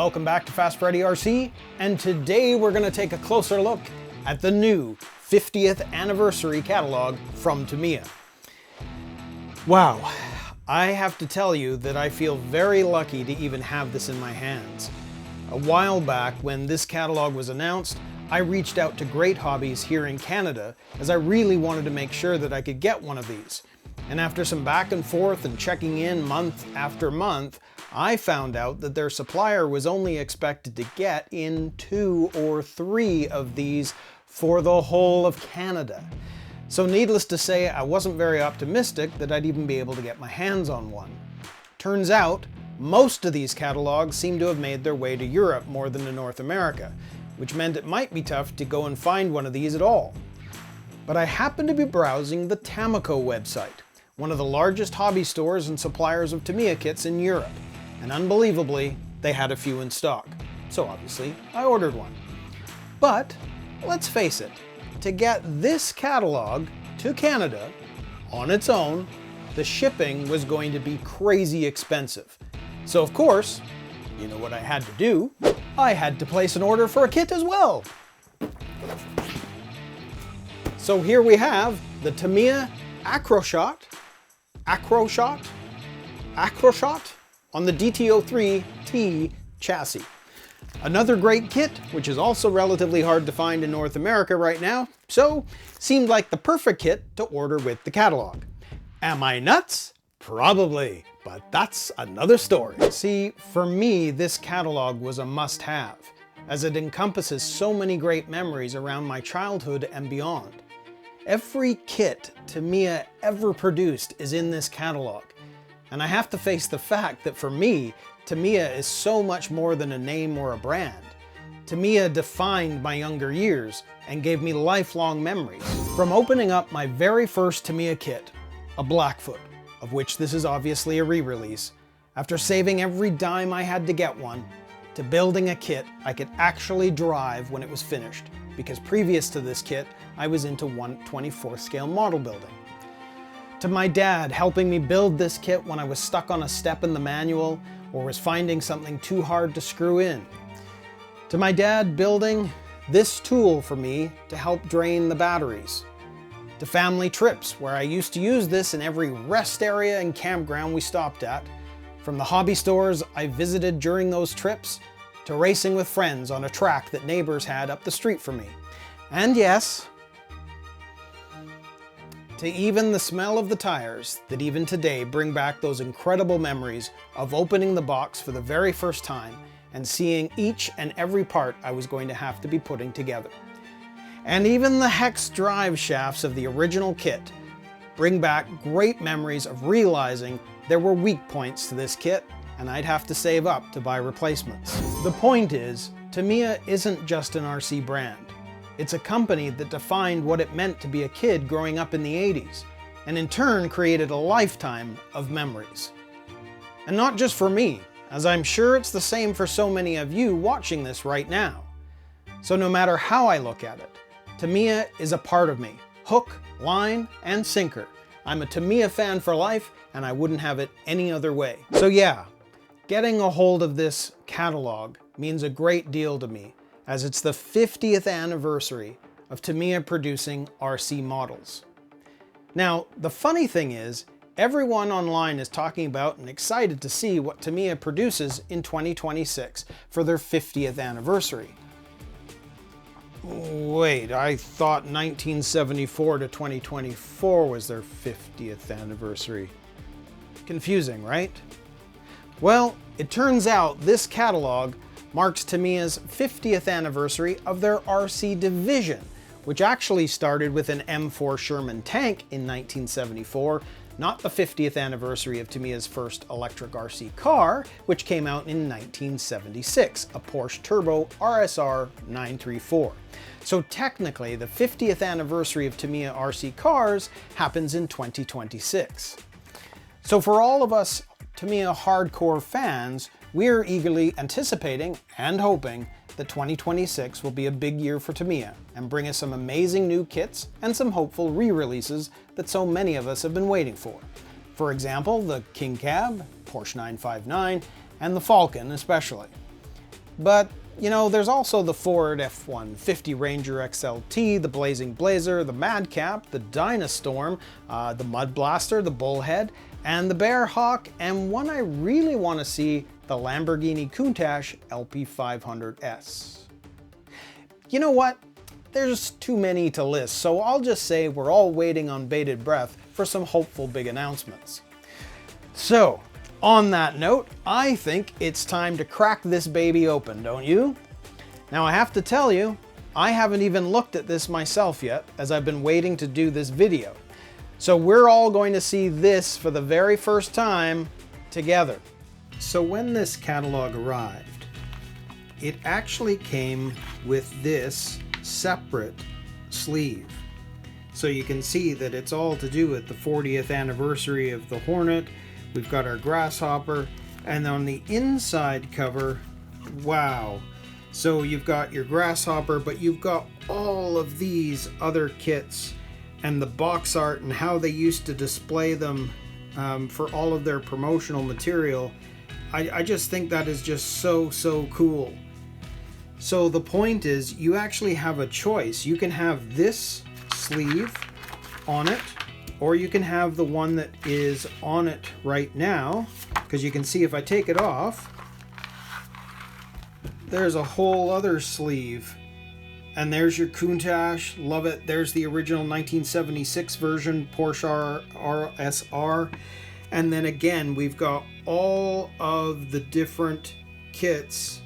welcome back to FastFreddyRC, and today we're going to take a closer look at the new 50th anniversary catalog from Tamiya. Wow, I have to tell you that I feel very lucky to even have this in my hands. A while back, when this catalog was announced, I reached out to Great Hobbies here in Canada as I really wanted to make sure that I could get one of these. And after some back and forth and checking in month after month, I found out that their supplier was only expected to get in 2 or 3 of these for the whole of Canada. So needless to say, I wasn't very optimistic that I'd even be able to get my hands on one. Turns out, most of these catalogs seem to have made their way to Europe more than to North America, which meant it might be tough to go and find one of these at all. But I happened to be browsing the Tamiya website, one of the largest hobby stores and suppliers of Tamiya kits in Europe, and unbelievably, they had a few in stock. So obviously, I ordered one. But let's face it, to get this catalog to Canada on its own, the shipping was going to be crazy expensive. So of course, you know what I had to do? I had to place an order for a kit as well. So here we have the Tamiya Acroshot on the DT03T chassis. Another great kit, which is also relatively hard to find in North America right now, so seemed like the perfect kit to order with the catalog. Am I nuts? Probably, but that's another story. See, for me, this catalog was a must-have, as it encompasses so many great memories around my childhood and beyond. Every kit Tamiya ever produced is in this catalog, and I have to face the fact that for me, Tamiya is so much more than a name or a brand. Tamiya defined my younger years and gave me lifelong memories. From opening up my very first Tamiya kit, a Blackfoot, of which this is obviously a re-release, after saving every dime I had to get one, to building a kit I could actually drive when it was finished, because previous to this kit, I was into 1/24th scale model building. To my dad helping me build this kit when I was stuck on a step in the manual or was finding something too hard to screw in. To my dad building this tool for me to help drain the batteries. To family trips where I used to use this in every rest area and campground we stopped at. From the hobby stores I visited during those trips to racing with friends on a track that neighbors had up the street from me. And yes, to even the smell of the tires that even today bring back those incredible memories of opening the box for the very first time and seeing each and every part I was going to have to be putting together. And even the hex drive shafts of the original kit bring back great memories of realizing there were weak points to this kit and I'd have to save up to buy replacements. The point is, Tamiya isn't just an RC brand. It's a company that defined what it meant to be a kid growing up in the 80s, and in turn created a lifetime of memories. And not just for me, as I'm sure it's the same for so many of you watching this right now. So no matter how I look at it, Tamiya is a part of me, hook, line, and sinker. I'm a Tamiya fan for life, and I wouldn't have it any other way. So yeah, getting a hold of this catalog means a great deal to me, as it's the 50th anniversary of Tamiya producing RC models. Now, the funny thing is, everyone online is talking about and excited to see what Tamiya produces in 2026 for their 50th anniversary. Wait, I thought 1974 to 2024 was their 50th anniversary. Confusing, right? Well, it turns out this catalog marks Tamiya's 50th anniversary of their RC division, which actually started with an M4 Sherman tank in 1974, not the 50th anniversary of Tamiya's first electric RC car, which came out in 1976, a Porsche Turbo RSR 934. So technically, the 50th anniversary of Tamiya RC cars happens in 2026. So for all of us Tamiya hardcore fans, we're eagerly anticipating and hoping that 2026 will be a big year for Tamiya and bring us some amazing new kits and some hopeful re-releases that so many of us have been waiting for. For example, the King Cab, Porsche 959, and the Falcon especially. But you know, there's also the Ford F-150 Ranger XLT, the Blazing Blazer, the Madcap, the Dynastorm, the Mud Blaster, the Bullhead, and the Bearhawk, and one I really want to see, the Lamborghini Countach LP500S. You know what? There's too many to list, so I'll just say we're all waiting on bated breath for some hopeful big announcements. So, on that note, I think it's time to crack this baby open, don't you? Now I have to tell you, I haven't even looked at this myself yet, as I've been waiting to do this video. So we're all going to see this for the very first time together. So when this catalog arrived, it actually came with this separate sleeve. So you can see that it's all to do with the 40th anniversary of the Hornet. We've got our Grasshopper, and on the inside cover, wow. So you've got your Grasshopper, but you've got all of these other kits and the box art and how they used to display them for all of their promotional material. I just think that is just so cool. So the point is, you actually have a choice. You can have this sleeve on it, or you can have the one that is on it right now, because you can see if I take it off, there's a whole other sleeve. And there's your Countach, love it. There's the original 1976 version, Porsche RSR. And then again, we've got all of the different kits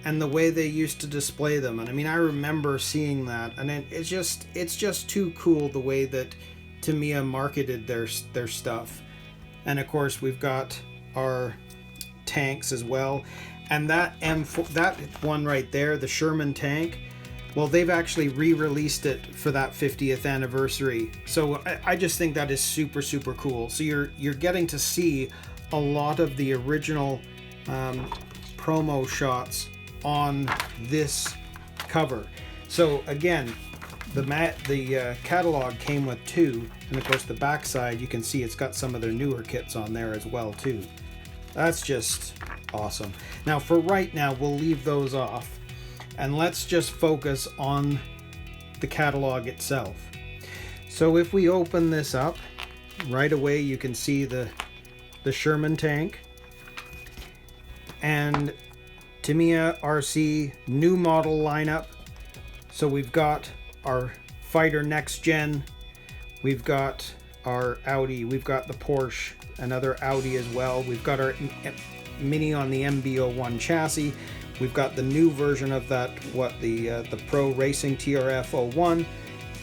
and the way they used to display them. And I mean, I remember seeing that, and it's just too cool the way that Tamiya marketed their stuff. And of course, we've got our tanks as well. And that one right there, the Sherman tank, well, they've actually re-released it for that 50th anniversary. So I just think that is super cool. So you're getting to see a lot of the original promo shots on this cover. So again, the catalog came with 2, and of course the backside, you can see it's got some of their newer kits on there as well too. That's just awesome. Now for right now, we'll leave those off, and let's just focus on the catalog itself. So if we open this up, right away you can see the Sherman tank and Tamiya RC new model lineup. So we've got our Fighter Next Gen, we've got our Audi, we've got the Porsche, another Audi as well. We've got our Mini on the MB-01 chassis. We've got the new version of that, the Pro Racing TRF-01.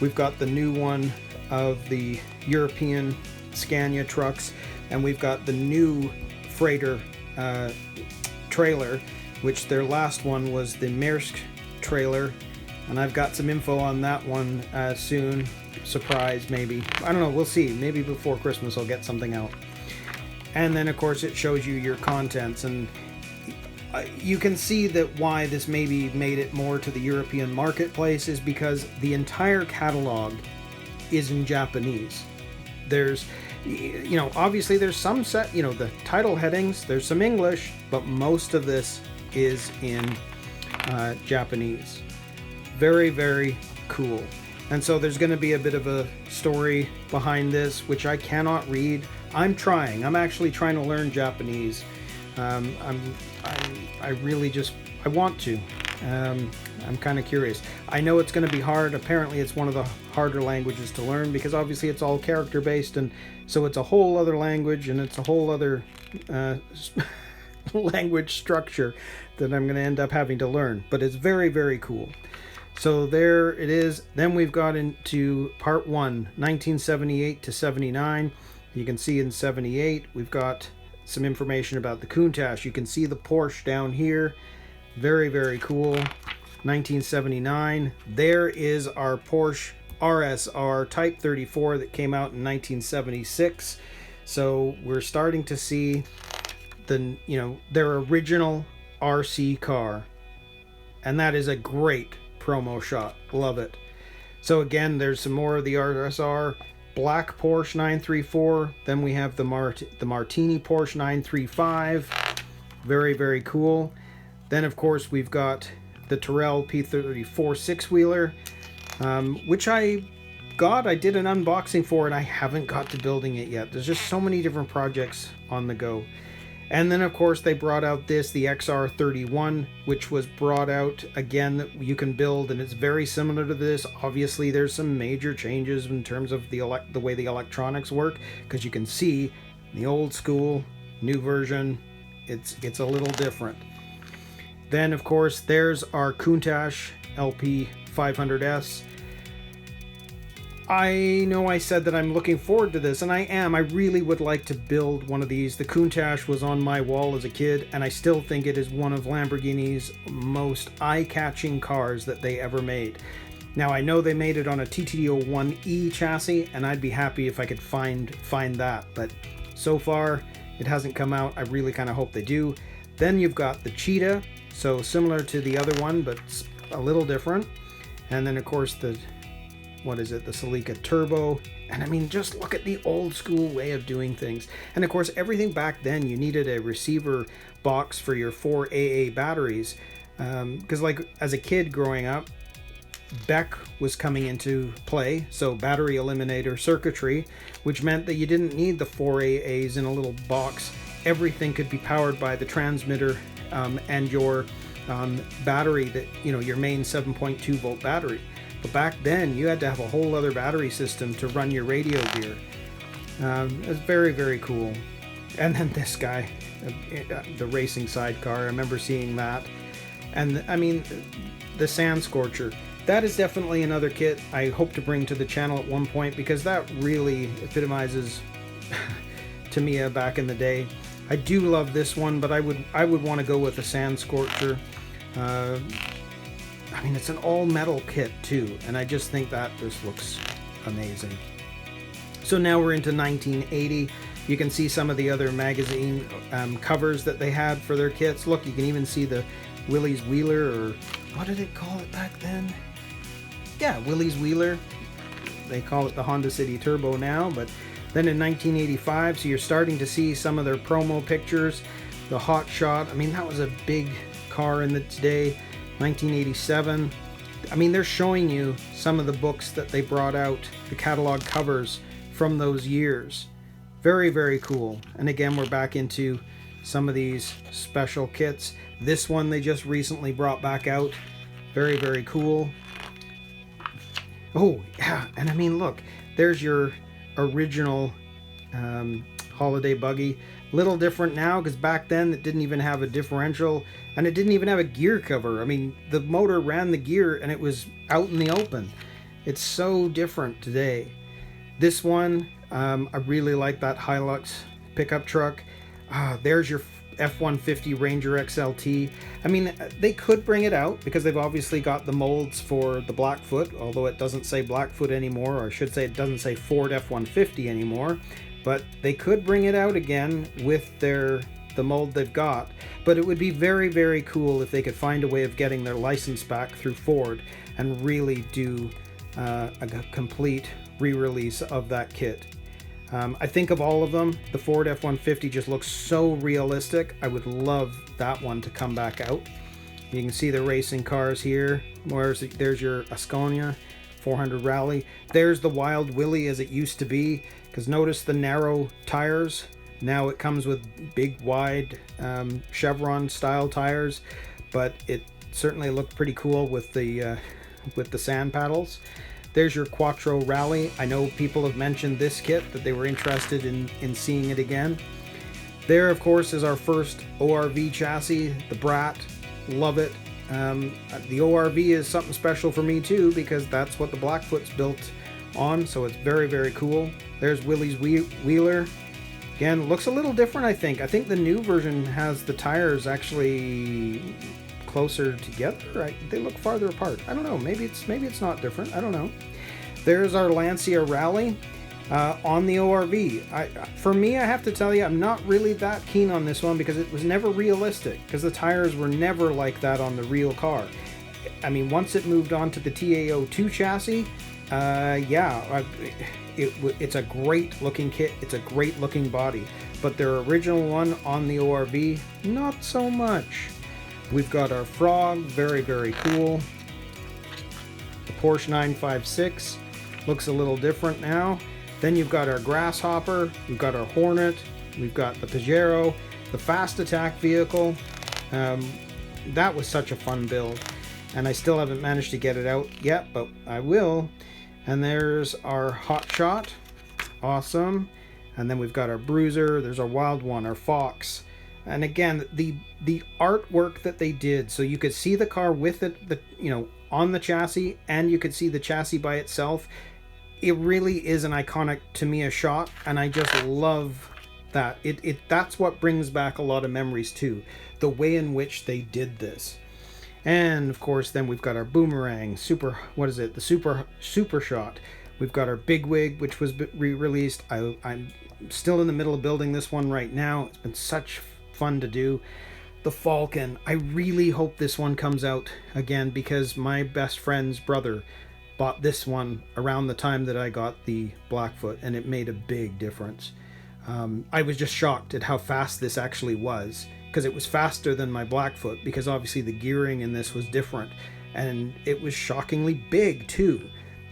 We've got the new one of the European Scania trucks, and we've got the new freighter trailer, which their last one was the Maersk trailer, and I've got some info on that one soon. Surprise, maybe. I don't know, we'll see. Maybe before Christmas I'll get something out. And then of course it shows you your contents, and you can see that why this maybe made it more to the European marketplace is because the entire catalog is in Japanese. There's, you know, obviously there's some set, you know, the title headings, there's some English, but most of this is in Japanese. Very cool. And so there's going to be a bit of a story behind this, which I cannot read. I'm actually trying to learn Japanese. I really just, I want to. I'm kind of curious. I know it's going to be hard. Apparently it's one of the harder languages to learn because obviously it's all character based, and so it's a whole other language, and it's a whole other language structure that I'm going to end up having to learn. But it's very cool. So there it is. Then we've got into part 1, 1978 to 79. You can see in 78 we've got some information about the Countach. You can see the Porsche down here. Very cool. 1979. There is our Porsche RSR Type 34 that came out in 1976. So we're starting to see the, you know, their original RC car, and that is a great promo shot. Love it. So again, there's some more of the RSR. Black Porsche 934. Then we have the Martini Porsche 935. Very cool. Then of course we've got the Tyrrell P34 six-wheeler, which I did an unboxing for, and I haven't got to building it yet. There's just so many different projects on the go. And then of course they brought out the XR31, which was brought out again that you can build, and it's very similar to this. Obviously there's some major changes in terms of the way the electronics work, because you can see the old school, new version, it's a little different. Then of course there's our Countach LP 500S. I know I said that I'm looking forward to this, and I am. I really would like to build one of these. The Countach was on my wall as a kid, and I still think it is one of Lamborghini's most eye-catching cars that they ever made. Now I know they made it on a TTO1E chassis, and I'd be happy if I could find that, but so far it hasn't come out. I really kind of hope they do. Then you've got the Cheetah, so similar to the other one, but a little different. And then of course the Celica Turbo. And I mean, just look at the old school way of doing things. And of course, everything back then, you needed a receiver box for your 4 AA batteries. Because like as a kid growing up, Beck was coming into play, so battery eliminator circuitry, which meant that you didn't need the 4 AAs in a little box. Everything could be powered by the transmitter and your battery, that your main 7.2 volt battery. But back then you had to have a whole other battery system to run your radio gear. It was very, very cool. And then this guy, the racing sidecar, I remember seeing that. And I mean, the Sand Scorcher, that is definitely another kit I hope to bring to the channel at one point, because that really epitomizes Tamiya back in the day. I do love this one, but I would want to go with the Sand Scorcher. I mean, it's an all-metal kit too, and I just think that just looks amazing. So now we're into 1980. You can see some of the other magazine covers that they had for their kits. Look, you can even see the Willys Wheeler, or what did it call it back then? Yeah, Willys Wheeler. They call it the Honda City Turbo now, but then in 1985, so you're starting to see some of their promo pictures. The Hot Shot, I mean, that was a big car in its day. 1987. I mean, they're showing you some of the books that they brought out, the catalog covers from those years. Very, very cool. And again, we're back into some of these special kits. This one they just recently brought back out. Very, very cool. Oh, yeah. And I mean, look, there's your original holiday buggy. Little different now, because back then it didn't even have a differential, and it didn't even have a gear cover. I mean, the motor ran the gear and it was out in the open. It's so different today. This one, I really like that Hilux pickup truck. There's your F-150 Ranger XLT. I mean, they could bring it out because they've obviously got the molds for the Blackfoot, although it doesn't say Blackfoot anymore, or I should say it doesn't say Ford F-150 anymore. But they could bring it out again with the mold they've got. But it would be very, very cool if they could find a way of getting their license back through Ford and really do a complete re-release of that kit. I think of all of them, the Ford F-150 just looks so realistic. I would love that one to come back out. You can see the racing cars here. There's your Asconia 400 Rally. There's the Wild Willie as it used to be, because notice the narrow tires. Now it comes with big, wide Chevron style tires, but it certainly looked pretty cool with the sand paddles. There's your Quattro Rally. I know people have mentioned this kit, that they were interested in seeing it again. There, of course, is our first ORV chassis, the Brat. Love it. The ORV is something special for me too, because that's what the Blackfoot's built on, so it's very, very cool. There's Willys Wheeler. Again, looks a little different, I think. I think the new version has the tires actually closer together. They look farther apart. I don't know. Maybe it's not different. I don't know. There's our Lancia Rally on the ORV. For me, I have to tell you, I'm not really that keen on this one because it was never realistic, because the tires were never like that on the real car. I mean, once it moved on to the TAO2 chassis, it's a great looking kit. It's a great looking body, but their original one on the ORV, not so much. We've got our Frog, very, very cool. The Porsche 956 looks a little different now. Then you've got our Grasshopper, we've got our Hornet, we've got the Pajero, the Fast Attack vehicle. That was such a fun build, and I still haven't managed to get it out yet, but I will. And there's our Hot Shot, awesome. And then we've got our Bruiser, there's our Wild One, our Fox. And again, the artwork that they did, so you could see the car with it, on the chassis, and you could see the chassis by itself. It really is an iconic Tamiya shot, and I just love that. That's what brings back a lot of memories too, the way in which they did this. And of course, then we've got our Boomerang, the Super Shot. We've got our Bigwig, which was re-released. I'm still in the middle of building this one right now. It's been such fun to do. The Falcon, I really hope this one comes out again, because my best friend's brother bought this one around the time that I got the Blackfoot, and it made a big difference. I was just shocked at how fast this actually was, because it was faster than my Blackfoot, because obviously the gearing in this was different, and it was shockingly big too.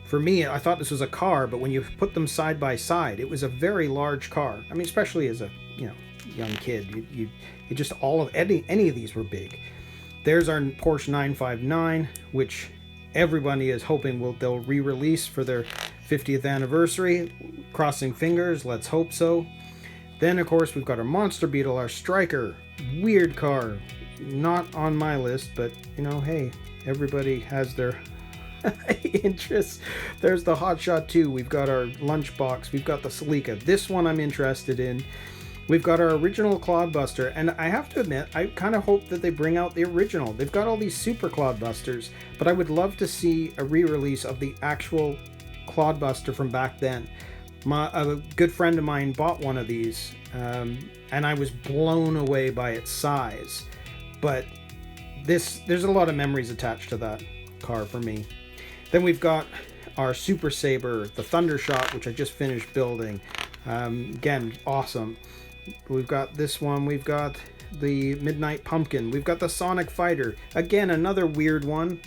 For me, I thought this was a car, but when you put them side by side, it was a very large car. I mean, especially as a young kid, it just any of these were big. There's our Porsche 959, which everybody is hoping they'll re-release for their 50th anniversary. Crossing fingers, let's hope so. Then of course we've got our Monster Beetle, our Striker, weird car, not on my list, but hey, everybody has their interests. There's the Hot Shot 2, we've got our Lunchbox, we've got the Celica. This one I'm interested in. We've got our original Clodbuster, and I have to admit, I kind of hope that they bring out the original. They've got all these super Clodbusters, but I would love to see a re-release of the actual Clodbuster from back then. A good friend of mine bought one of these, and I was blown away by its size. But there's a lot of memories attached to that car for me. Then we've got our Super Saber, the Thundershot, which I just finished building. Again, awesome. We've got this one, we've got the Midnight Pumpkin, we've got the Sonic Fighter, again another weird one.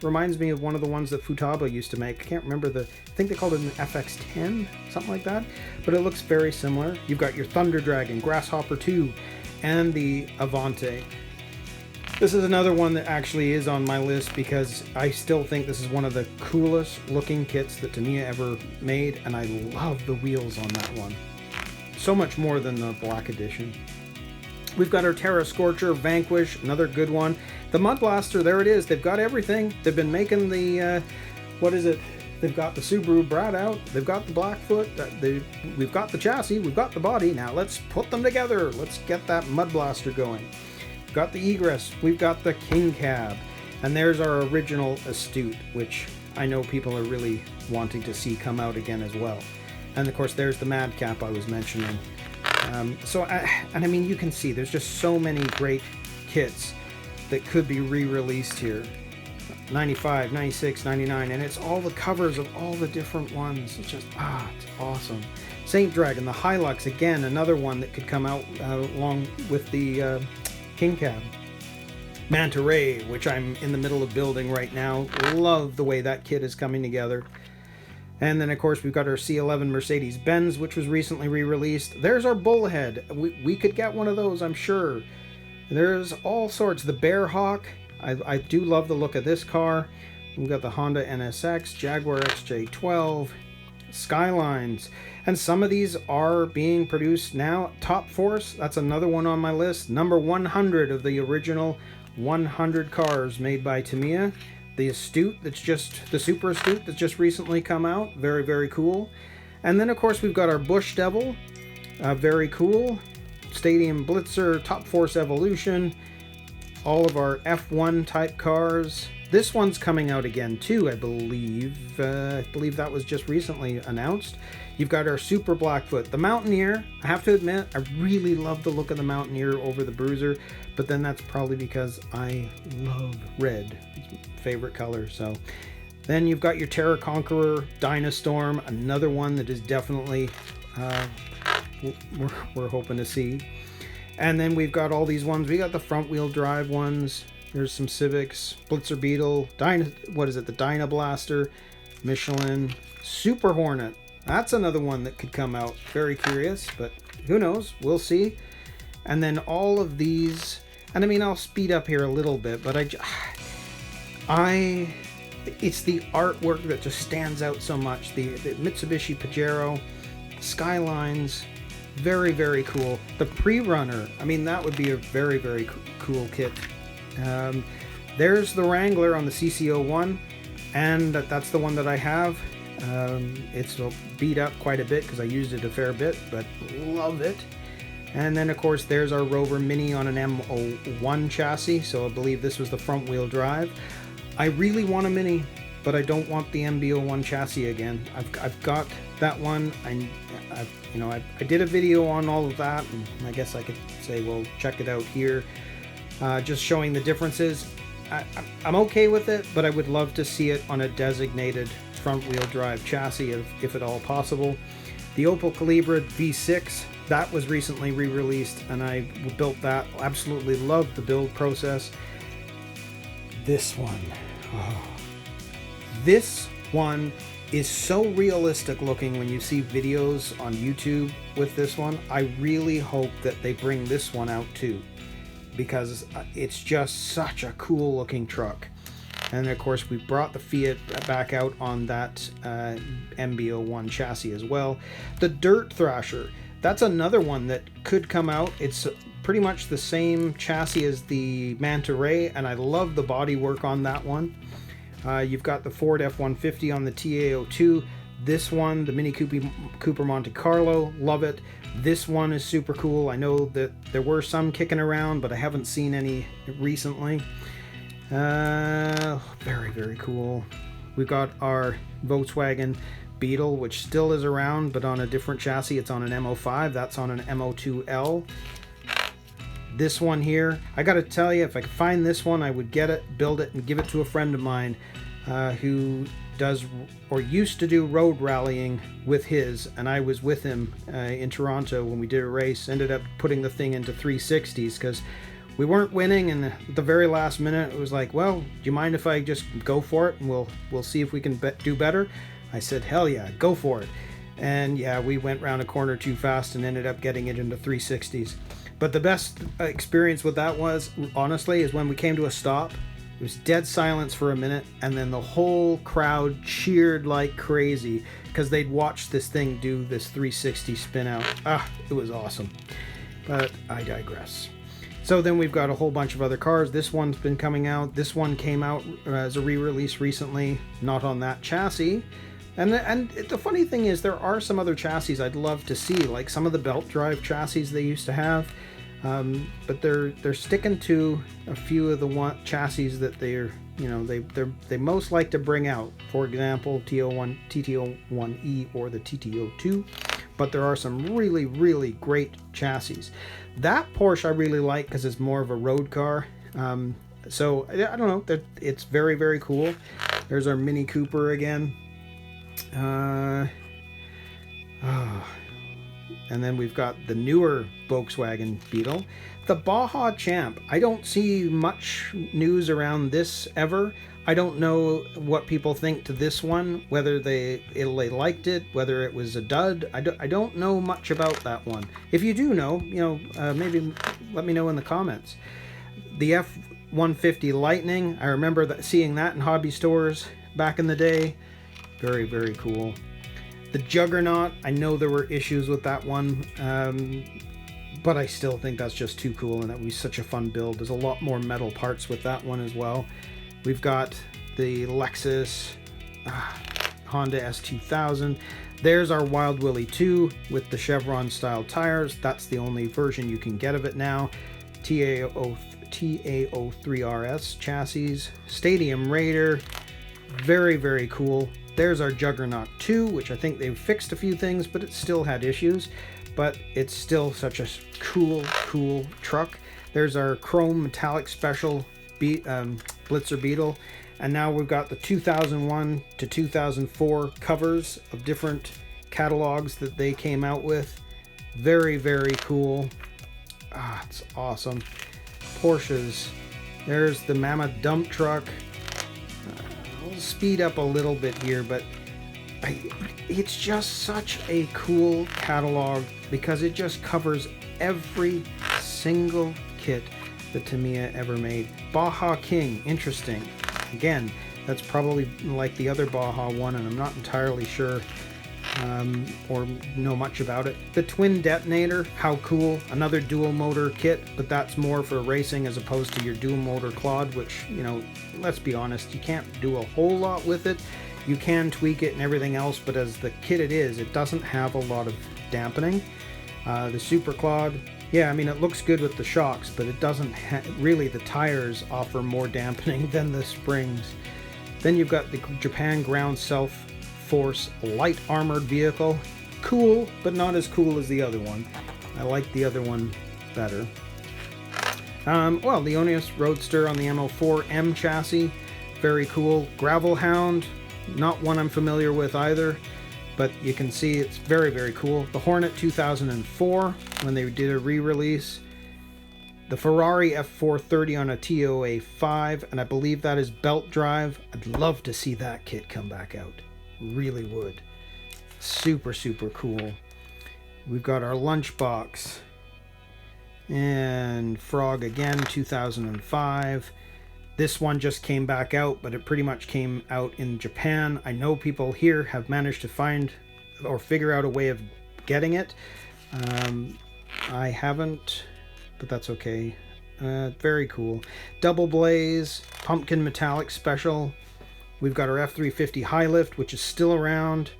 Reminds me of one of the ones that Futaba used to make. I can't remember I think they called it an FX10, something like that, but it looks very similar. You've got your Thunder Dragon, Grasshopper 2, and the Avante. This is another one that actually is on my list, because I still think this is one of the coolest looking kits that Tamiya ever made, and I love the wheels on that one. So much more than the Black Edition. We've got our Terra Scorcher, Vanquish, another good one. The Mud Blaster, there it is. They've got everything. They've been making the, They've got the Subaru Brat out. They've got the Blackfoot. We've got the chassis. We've got the body. Now let's put them together. Let's get that Mud Blaster going. We've got the Egress. We've got the King Cab. And there's our original Astute, which I know people are really wanting to see come out again as well. And of course, there's the Madcap I was mentioning. I mean, you can see there's just so many great kits that could be re-released here. 95, 96, 99, and it's all the covers of all the different ones. It's just, it's awesome. Saint Dragon, the Hilux, again, another one that could come out along with the King Cab. Manta Ray, which I'm in the middle of building right now. Love the way that kit is coming together. And then, of course, we've got our C11 Mercedes-Benz, which was recently re-released. There's our Bullhead. We could get one of those, I'm sure. There's all sorts. The Bearhawk. I do love the look of this car. We've got the Honda NSX, Jaguar XJ12, Skylines. And some of these are being produced now. Top Force, that's another one on my list. Number 100 of the original 100 cars made by Tamiya. The Astute, the Super Astute that's just recently come out. Very, very cool. And then, of course, we've got our Bush Devil. Very cool. Stadium Blitzer, Top Force Evolution. All of our F1 type cars. This one's coming out again too, I believe. I believe that was just recently announced. You've got our Super Blackfoot. The Mountaineer, I have to admit, I really love the look of the Mountaineer over the Bruiser, but then that's probably because I love red. It's my favorite color, so. Then you've got your Terra Conqueror, Dynastorm, another one that is definitely we're hoping to see. And then we've got all these ones. We got the front wheel drive ones. There's some Civics, Blitzer Beetle, what is it? The Dyna Blaster, Michelin, Super Hornet. That's another one that could come out. Very curious, but who knows? We'll see. And then all of these, and I mean, I'll speed up here a little bit, but it's the artwork that just stands out so much. The Mitsubishi Pajero, the Skylines, very, very cool. The Pre-Runner, I mean, that would be a very, very cool kit. There's the Wrangler on the CC01, and that's the one that I have. It's beat up quite a bit because I used it a fair bit, but love it. And then of course there's our Rover Mini on an M01 chassis, so I believe this was the front wheel drive. I really want a Mini, but I don't want the MB01 chassis again. I've got that one. I did a video on all of that, and I guess I could say, well, check it out here. Just showing the differences. I'm okay with it, but I would love to see it on a designated front wheel drive chassis if at all possible. The Opel Calibra V6, that was recently re-released, and I built that. Absolutely loved the build process. This one, this one is so realistic looking when you see videos on YouTube with this one. I really hope that they bring this one out too, because it's just such a cool looking truck. And of course we brought the Fiat back out on that MB01 chassis as well. The Dirt Thrasher, that's another one that could come out. It's pretty much the same chassis as the Manta Ray, and I love the body work on that one. You've got the Ford F-150 on the TA02. This one, the Mini Cooper Monte Carlo, love it. This one is super cool. I know that there were some kicking around, but I haven't seen any recently. Very, very cool. We've got our Volkswagen Beetle, which still is around, but on a different chassis. It's on an M05. That's on an M02L. This one here, I gotta tell you, if I could find this one, I would get it, build it, and give it to a friend of mine who does or used to do road rallying with his, and I was with him in Toronto when we did a race. Ended up putting the thing into 360s because we weren't winning, and at the very last minute it was like, well, do you mind if I just go for it and we'll see if we can do better? I said, hell yeah, go for it. And yeah, we went round a corner too fast and ended up getting it into 360s. But the best experience with that was, honestly, is when we came to a stop. It was dead silence for a minute, and then the whole crowd cheered like crazy because they'd watched this thing do this 360 spin out. It was awesome. But I digress. So then we've got a whole bunch of other cars. This one's been coming out. This one came out as a re-release recently, not on that chassis. And the funny thing is, there are some other chassis I'd love to see, like some of the belt drive chassis they used to have. But they're sticking to a few of the chassis that they most like to bring out. For example, TT01E or the TT02. But there are some really, really great chassis. That Porsche I really like because it's more of a road car. So I don't know. It's very, very cool. There's our Mini Cooper again. And then we've got the newer Volkswagen Beetle. The Baja Champ, I don't see much news around this ever. I don't know what people think to this one, whether they liked it, whether it was a dud. I don't know much about that one. If you do know, maybe let me know in the comments. The F-150 Lightning, I remember seeing that in hobby stores back in the day. Very, very cool. The Juggernaut, I know there were issues with that one, but I still think that's just too cool, and that was such a fun build. There's a lot more metal parts with that one as well. We've got the Lexus Honda S2000. There's our Wild Willie 2 with the Chevron style tires. That's the only version you can get of it now. TA03RS chassis. Stadium Raider, very, very cool. There's our Juggernaut 2, which I think they've fixed a few things, but it still had issues. But it's still such a cool, cool truck. There's our Chrome Metallic Special Blitzer Beetle. And now we've got the 2001 to 2004 covers of different catalogs that they came out with. Very, very cool. Ah, it's awesome. Porsches. There's the Mammoth dump truck. I'll speed up a little bit here, but it's just such a cool catalog because it just covers every single kit that Tamiya ever made. Baja King, interesting. Again, that's probably like the other Baja one, and I'm not entirely sure or know much about it. The Twin Detonator, how cool. Another dual motor kit, but that's more for racing as opposed to your dual motor Claude, which, you know, let's be honest, you can't do a whole lot with it. You can tweak it and everything else, but as the kit it doesn't have a lot of dampening. The Super Claude, yeah, I mean, it looks good with the shocks, but it doesn't really, the tires offer more dampening than the springs. Then you've got the Japan Ground Self-Force light armored vehicle. Cool, but not as cool as the other one. I like the other one better. Well, the Onius Roadster on the ML4M chassis, very cool. Gravel Hound, not one I'm familiar with either, but you can see it's very, very cool. The Hornet 2004, when they did a re-release. The Ferrari F430 on a TOA5, and I believe that is belt drive. I'd love to see that kit come back out. Really would. Super, super cool. We've got our Lunchbox. And Frog again, 2005. This one just came back out, but it pretty much came out in Japan. I know people here have managed to find or figure out a way of getting it. I haven't, but that's okay. Very cool. Double Blaze, Pumpkin Metallic Special. We've got our F350 High Lift, which is still around.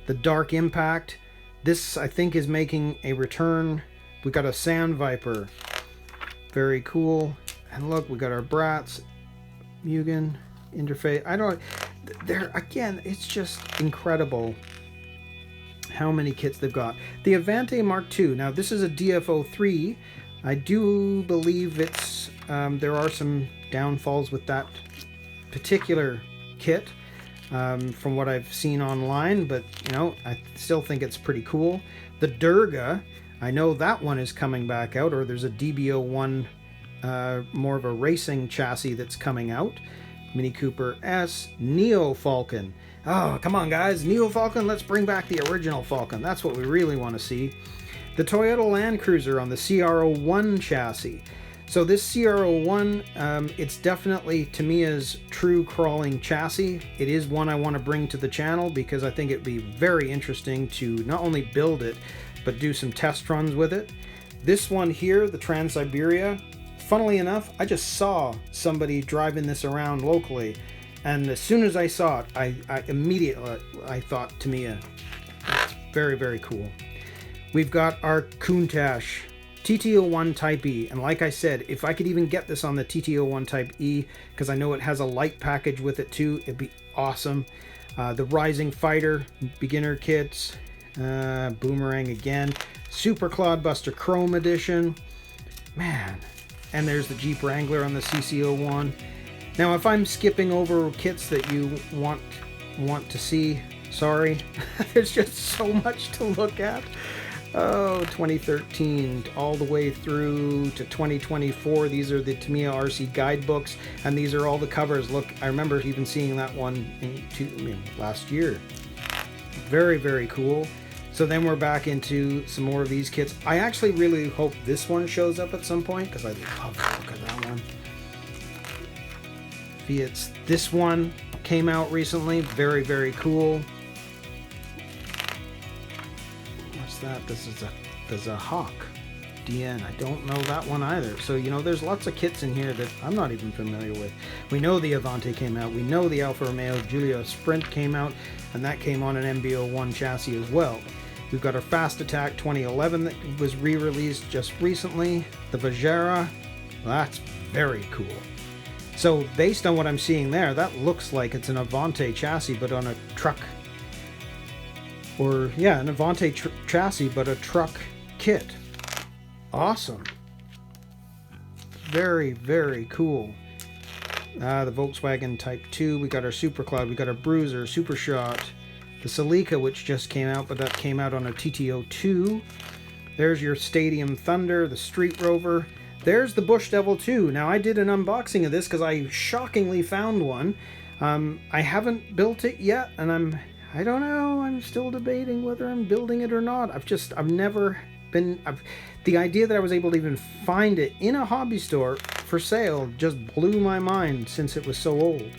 The Dark Impact. This, I think, is making a return. We got a Sand Viper. Very cool. And look, we got our Bratz, Mugen, interface. There again, it's just incredible how many kits they've got. The Avante Mark II. Now, this is a DFO3. I do believe it's there are some downfalls with that particular kit from what I've seen online, but you know, I still think it's pretty cool. The Durga, I know that one is coming back out, or there's a DB01 more of a racing chassis that's coming out. Mini Cooper S, Neo Falcon. Oh, come on guys, Neo Falcon, let's bring back the original Falcon. That's what we really want to see. The Toyota Land Cruiser on the CR01 chassis. So this CR01, it's definitely Tamiya's true crawling chassis. It is one I want to bring to the channel because I think it'd be very interesting to not only build it, but do some test runs with it. This one here, the Trans-Siberia, funnily enough, I just saw somebody driving this around locally, and as soon as I saw it, I immediately thought Tamiya. It's very, very cool. We've got our Countach TT01 Type E, and like I said, if I could even get this on the TT01 Type E, because I know it has a light package with it too, it'd be awesome. The Rising Fighter beginner kits, Boomerang again, Super Clodbuster Chrome Edition, man. And there's the Jeep Wrangler on the CC01. Now, if I'm skipping over kits that you want to see, sorry. There's just so much to look at. Oh, 2013 all the way through to 2024. These are the Tamiya RC guidebooks, and these are all the covers. Look, I remember even seeing that one last year. Very, very cool. So then we're back into some more of these kits. I actually really hope this one shows up at some point because I love the look of that one. Fiat's this one came out recently. Very, very cool. What's that? This is a Hawk DN. I don't know that one either. So, you know, there's lots of kits in here that I'm not even familiar with. We know the Avante came out. We know the Alfa Romeo Giulia Sprint came out, and that came on an MB01 chassis as well. We've got our Fast Attack 2011 that was re-released just recently. The Vajera, that's very cool. So based on what I'm seeing there, that looks like it's an Avante chassis but on a truck. Or yeah, an Avante chassis but a truck kit. Awesome. Very, very cool. The Volkswagen Type 2, we got our Super Cloud, we got our Bruiser, Super Shot. The Celica, which just came out, but that came out on a TT02. There's your Stadium Thunder, the Street Rover. There's the Bush Devil 2. Now, I did an unboxing of this because I shockingly found one. I haven't built it yet, and I don't know, I'm still debating whether I'm building it or not. I've never been, the idea that I was able to even find it in a hobby store for sale just blew my mind since it was so old.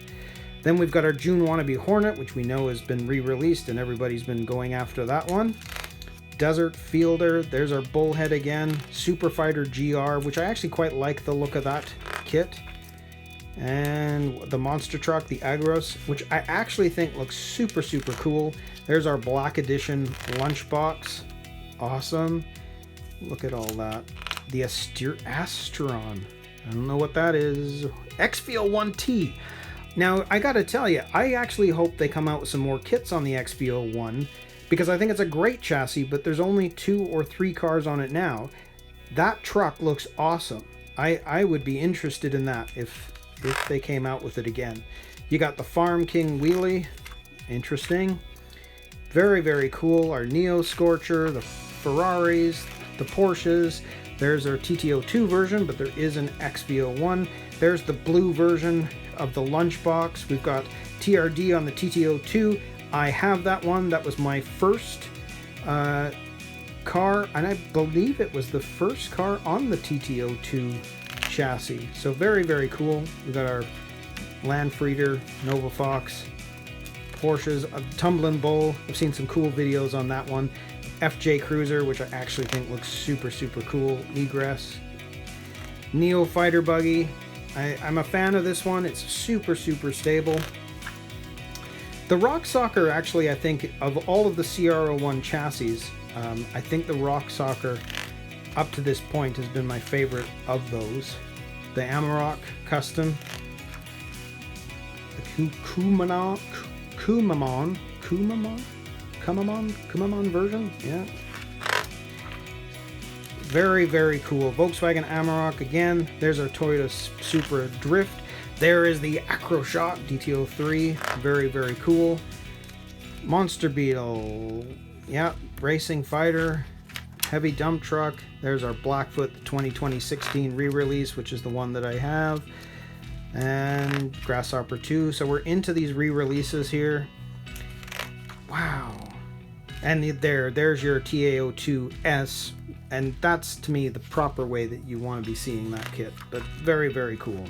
Then we've got our June Wannabe Hornet, which we know has been re-released and everybody's been going after that one. Desert Fielder, there's our Bullhead again. Super Fighter GR, which I actually quite like the look of that kit. And the monster truck, the Agros, which I actually think looks super, super cool. There's our Black Edition lunchbox. Awesome. Look at all that. The Astron. I don't know what that is. XV01T. Now, I gotta tell you, I actually hope they come out with some more kits on the XV01 because I think it's a great chassis, but there's only 2 or 3 cars on it now. That truck looks awesome. I would be interested in that if they came out with it again. You got the Farm King Wheelie. Interesting. Very, very cool. Our Neo Scorcher, the Ferraris, the Porsches. There's our TT02 version, but there is an XV01. There's the blue version of the lunchbox. We've got TRD on the TT02. I have that one. That was my first car, and I believe it was the first car on the TT02 chassis. So very, very cool. We've got our Landfreater, Nova Fox, Porsches, a Tumbling Bull. I've seen some cool videos on that one. FJ Cruiser, which I actually think looks super, super cool. Egress. Neo Fighter Buggy. I'm a fan of this one. It's super, super stable. The Rock Soccer, actually, I think, of all of the CR01 chassis, I think the Rock Soccer, up to this point, has been my favorite of those. The Amarok Custom. The Kumamon version, yeah. Very, very cool. Volkswagen Amarok again. There's our Toyota Supra Drift. There is the Acroshock DT03. Very, very cool. Monster Beetle. Yeah, Racing Fighter. Heavy Dump Truck. There's our Blackfoot, the 2016 re-release, which is the one that I have. And Grasshopper 2. So we're into these re-releases here. Wow. And there's your TA02S, and that's, to me, the proper way that you want to be seeing that kit. But very, very cool.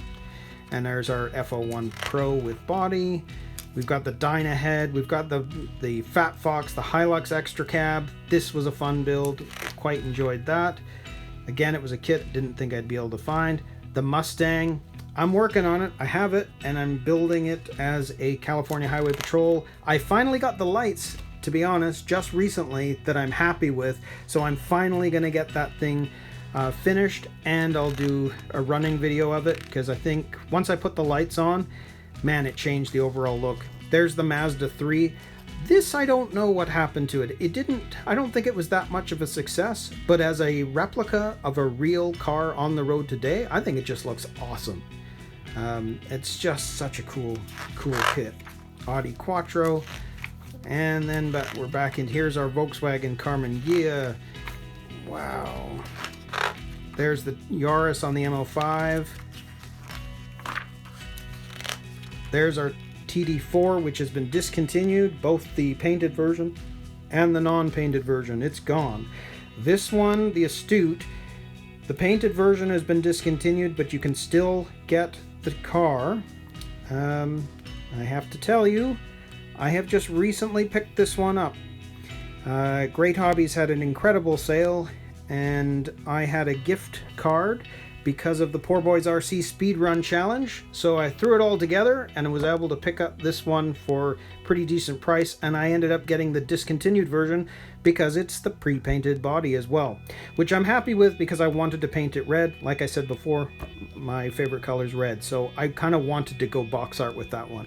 And there's our F01 Pro with body. We've got the Dyna head. We've got the Fat Fox, the Hilux Extra Cab. This was a fun build. Quite enjoyed that. Again, it was a kit didn't think I'd be able to find. The Mustang. I'm working on it. I have it, and I'm building it as a California Highway Patrol. I finally got the lights, to be honest, just recently that I'm happy with. So I'm finally going to get that thing finished, and I'll do a running video of it, because I think once I put the lights on, man, it changed the overall look. There's the Mazda 3. This, I don't know what happened to it. I don't think it was that much of a success, but as a replica of a real car on the road today, I think it just looks awesome. It's just such a cool kit. Audi Quattro. And then we're back in, here's our Volkswagen Carmen Ghia. Wow. There's the Yaris on the MO5. There's our TD4, which has been discontinued, both the painted version and the non-painted version. It's gone. This one, the Astute, the painted version has been discontinued, but you can still get the car. I have to tell you, I have just recently picked this one up. Great Hobbies had an incredible sale, and I had a gift card because of the Poor Boys RC Speedrun Challenge. So I threw it all together and was able to pick up this one for pretty decent price, and I ended up getting the discontinued version because it's the pre-painted body as well, which I'm happy with because I wanted to paint it red. Like I said before, my favorite color is red, so I kind of wanted to go box art with that one.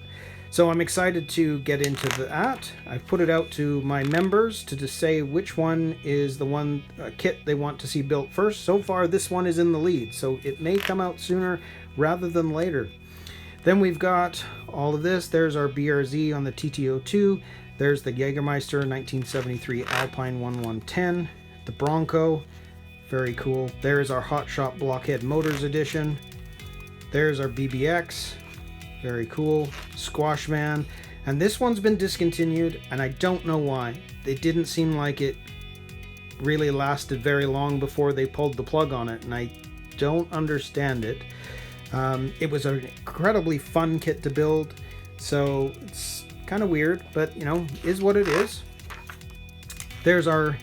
So I'm excited to get into that. I've put it out to my members to say which one is the one kit they want to see built first. So far, this one is in the lead, so it may come out sooner rather than later. Then we've got all of this. There's our BRZ on the TT02. There's the Jägermeister 1973 Alpine 1110. the Bronco. Very cool. There's our Hot Shot Blockhead Motors edition. There's our BBX. Very cool. Squash Man. And this one's been discontinued, and I don't know why. It didn't seem like it really lasted very long before they pulled the plug on it, and I don't understand it. It was an incredibly fun kit to build, so it's kind of weird, but you know, is what it is. There's our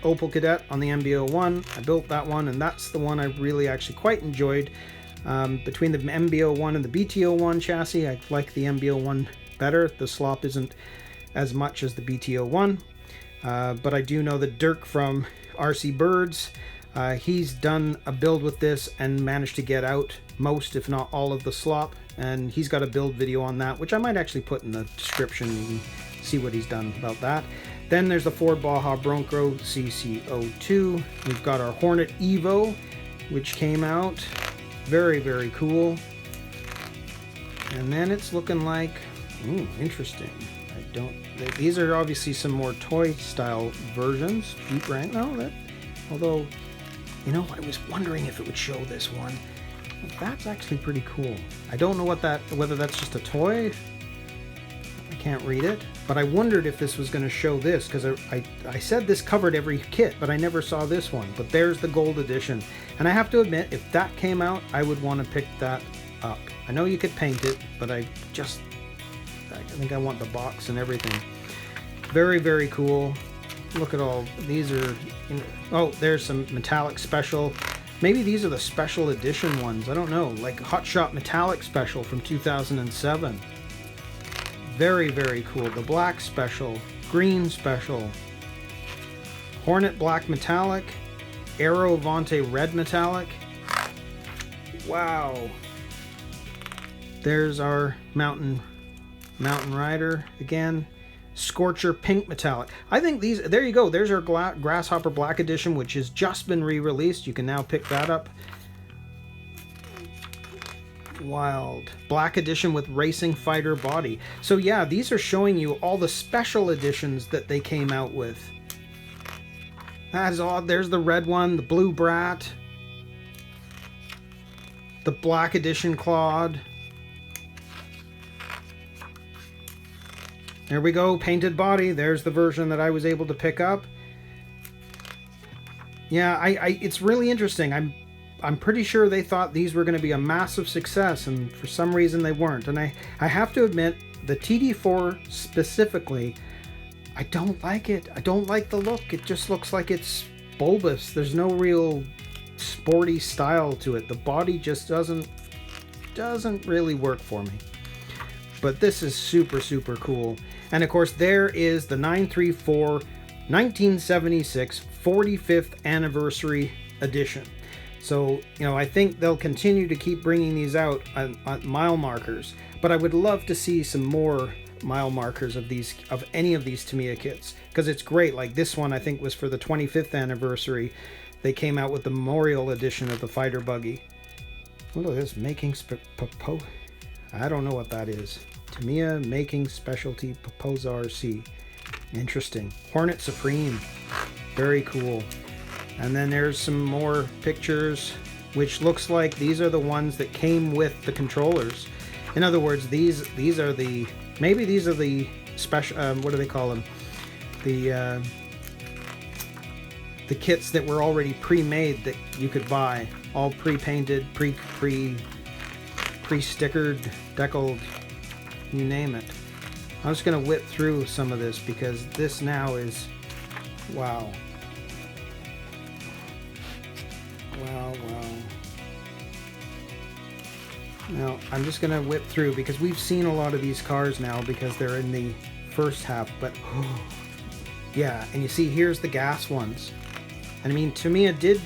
Opel Kadett on the MB-01. I built that one, and that's the one I really actually quite enjoyed. Between the MB-01 and the BT-01 chassis, I like the MB-01 better. The slop isn't as much as the BT-01, but I do know that Dirk from RC Birds, he's done a build with this and managed to get out most, if not all, of the slop, and he's got a build video on that, which I might actually put in the description. You can see what he's done about that. Then there's the Ford Baja Bronco CC02. We've got our Hornet Evo, which came out. Very, very cool. And then it's looking like, interesting. These are obviously some more toy style versions. Deep rank, although, you know, I was wondering if it would show this one. That's actually pretty cool. I don't know whether that's just a toy. I can't read it, but I wondered if this was going to show this, because I said this covered every kit, but I never saw this one. But there's the gold edition, and I have to admit, if that came out, I would want to pick that up. I know you could paint it, but I think I want the box and everything. Very, very cool. Look at all these are. Oh, there's some metallic special. Maybe these are the special edition ones. I don't know, like Hot Shot Metallic Special from 2007. Very, very cool. The Black Special, Green Special, Hornet Black Metallic, Aero Vonte Red Metallic. Wow. There's our Mountain Rider again. Scorcher Pink Metallic. I think these, there you go. There's our Grasshopper Black Edition, which has just been re-released. You can now pick that up. Wild. Black Edition with Racing Fighter body. So yeah, these are showing you all the special editions that they came out with. That is odd. There's the red one, the Blue Brat, the Black Edition Claude. There we go, painted body. There's the version that I was able to pick up. Yeah, it's really interesting. I'm pretty sure they thought these were going to be a massive success, and for some reason they weren't. And I have to admit, the TD4 specifically, I don't like it. I don't like the look. It just looks like it's bulbous. There's no real sporty style to it. The body just doesn't really work for me. But this is super, super cool. And of course, there is the 934 1976 45th Anniversary Edition. So, you know, I think they'll continue to keep bringing these out on mile markers. But I would love to see some more mile markers of any of these Tamiya kits, because it's great. Like this one, I think was for the 25th anniversary. They came out with the Memorial Edition of the Fighter Buggy. Look at this, making I don't know what that is. Tamiya Making Specialty Popoza RC. Interesting. Hornet Supreme. Very cool. And then there's some more pictures, which looks like these are the ones that came with the controllers. In other words, these are the, maybe these are the special, what do they call them? The kits that were already pre-made that you could buy, all pre-painted, pre-stickered, deckled, you name it. I'm just going to whip through some of this because this now is, wow. Wow. Now, I'm just going to whip through because we've seen a lot of these cars now because they're in the first half, but yeah, and you see here's the gas ones. And I mean, Tamiya did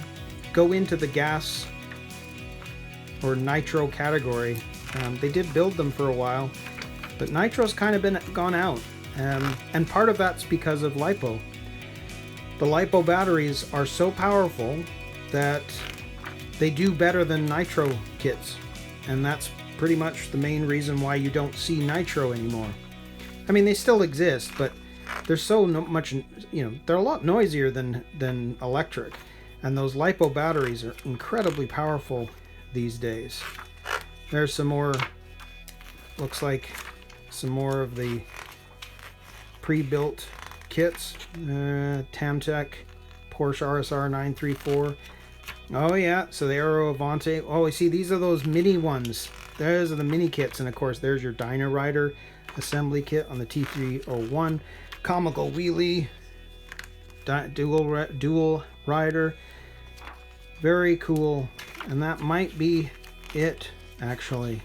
go into the gas or nitro category. They did build them for a while, but nitro's kind of gone out. And part of that's because of LiPo. The LiPo batteries are so powerful that they do better than nitro kits. And that's pretty much the main reason why you don't see nitro anymore. I mean, they still exist, but they're so much, you know, they're a lot noisier than electric, and those LiPo batteries are incredibly powerful these days. There's some more, looks like some more of the pre-built kits. Tamtec Porsche RSR 934. Oh yeah, so the Aero Avante. Oh, I see, these are those mini ones. Those are the mini kits, and of course there's your Dyna Rider assembly kit on the T301. Comical Wheelie, dual rider. Very cool, and that might be it actually.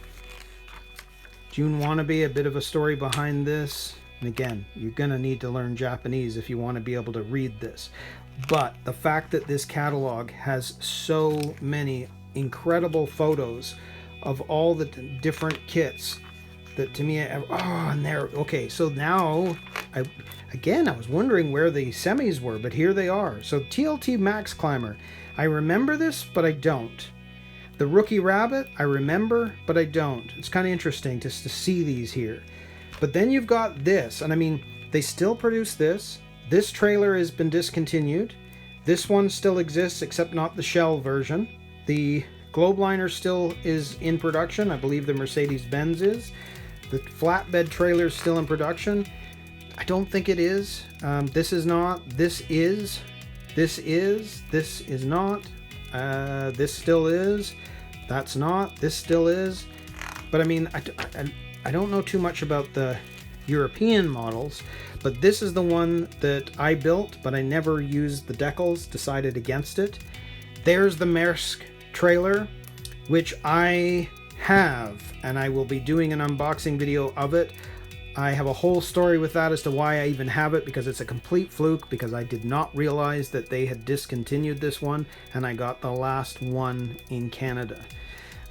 June Wannabe, a bit of a story behind this. And again, you're gonna need to learn Japanese if you want to be able to read this. But the fact that this catalog has so many incredible photos of all the different kits that Tamiya, oh, and there, okay, so now, I was wondering where the semis were, but here they are. So TLT Max Climber, I remember this, but I don't. The Rookie Rabbit, I remember, but I don't. It's kind of interesting just to see these here. But then you've got this, and I mean, they still produce this. This trailer has been discontinued. This one still exists, except not the shell version. The Globeliner still is in production. I believe the Mercedes-Benz is. The flatbed trailer is still in production. I don't think it is. This is not. This is. This is. This is not. This still is. That's not. This still is. But I mean, I don't know too much about the European models, but this is the one that I built, but I never used the decals, decided against it. There's the Maersk trailer, which I have, and I will be doing an unboxing video of it. I have a whole story with that as to why I even have it, because it's a complete fluke, because I did not realize that they had discontinued this one, and I got the last one in Canada.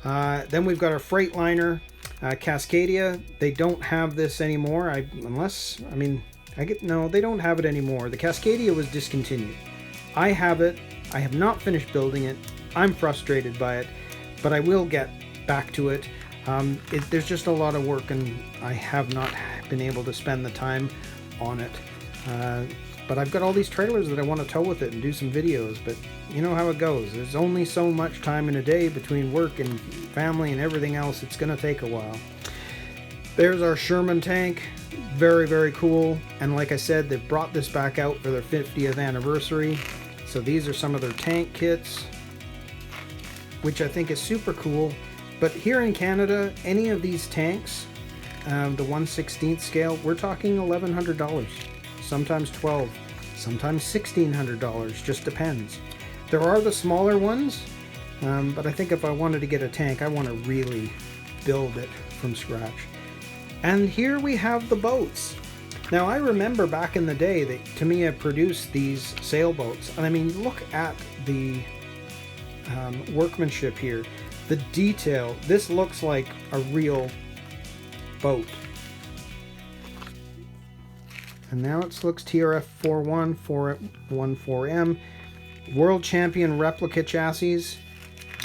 Then we've got our Freightliner Cascadia. They don't have this anymore, no, they don't have it anymore. The Cascadia was discontinued. I have it. I have not finished building it. I'm frustrated by it, but I will get back to it. There's just a lot of work, and I have not been able to spend the time on it. But I've got all these trailers that I want to tow with it and do some videos, but you know how it goes. There's only so much time in a day between work and family and everything else. It's going to take a while. There's our Sherman tank. Very, very cool. And like I said, they've brought this back out for their 50th anniversary. So these are some of their tank kits, which I think is super cool. But here in Canada, any of these tanks, the 1/16 scale, we're talking $1,100. Sometimes $1,200, sometimes $1,600, just depends. There are the smaller ones, but I think if I wanted to get a tank, I want to really build it from scratch. And here we have the boats. Now I remember back in the day that Tamiya produced these sailboats, and I mean, look at the workmanship here, the detail. This looks like a real boat. And now it looks TRF 414M, World Champion replica chassis.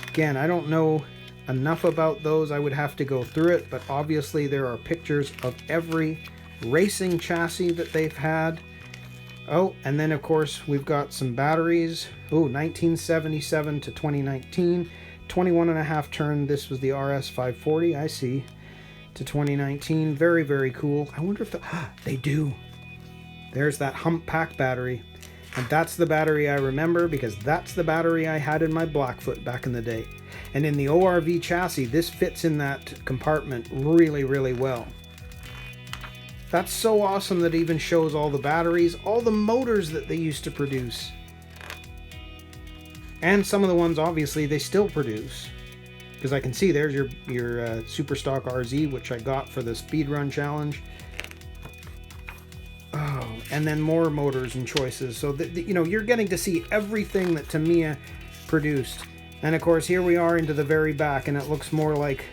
Again, I don't know enough about those. I would have to go through it, but obviously there are pictures of every racing chassis that they've had. Oh, and then of course we've got some batteries. Oh, 1977 to 2019, 21.5 turn. This was the RS 540, I see, to 2019. Very, very cool. I wonder if they do. There's that hump pack battery, and that's the battery I remember, because that's the battery I had in my Blackfoot back in the day. And in the ORV chassis, this fits in that compartment really, really well. That's so awesome that it even shows all the batteries, all the motors that they used to produce. And some of the ones, obviously, they still produce. Because I can see there's your Superstock RZ, which I got for the Speedrun Challenge. Oh, and then more motors and choices. So, you know, you're getting to see everything that Tamiya produced. And of course, here we are into the very back, and it looks more like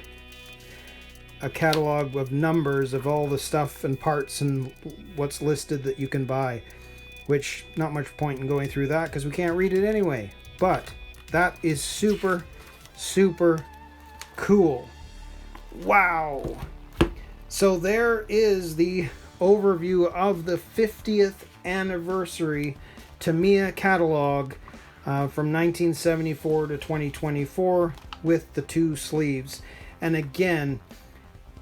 a catalog of numbers of all the stuff and parts and what's listed that you can buy. Which, not much point in going through that because we can't read it anyway. But that is super, super cool. Wow. So there is the overview of the 50th anniversary Tamiya catalog from 1974 to 2024 with the 2 sleeves. And again,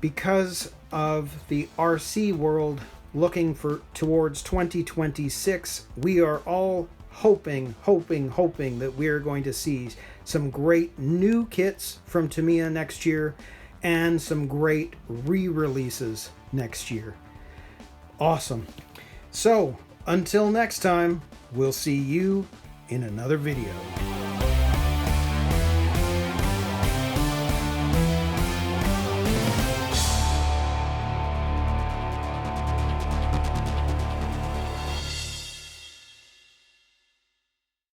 because of the RC world looking towards 2026, we are all hoping that we are going to see some great new kits from Tamiya next year and some great re-releases next year. Awesome. So until next time, we'll see you in another video.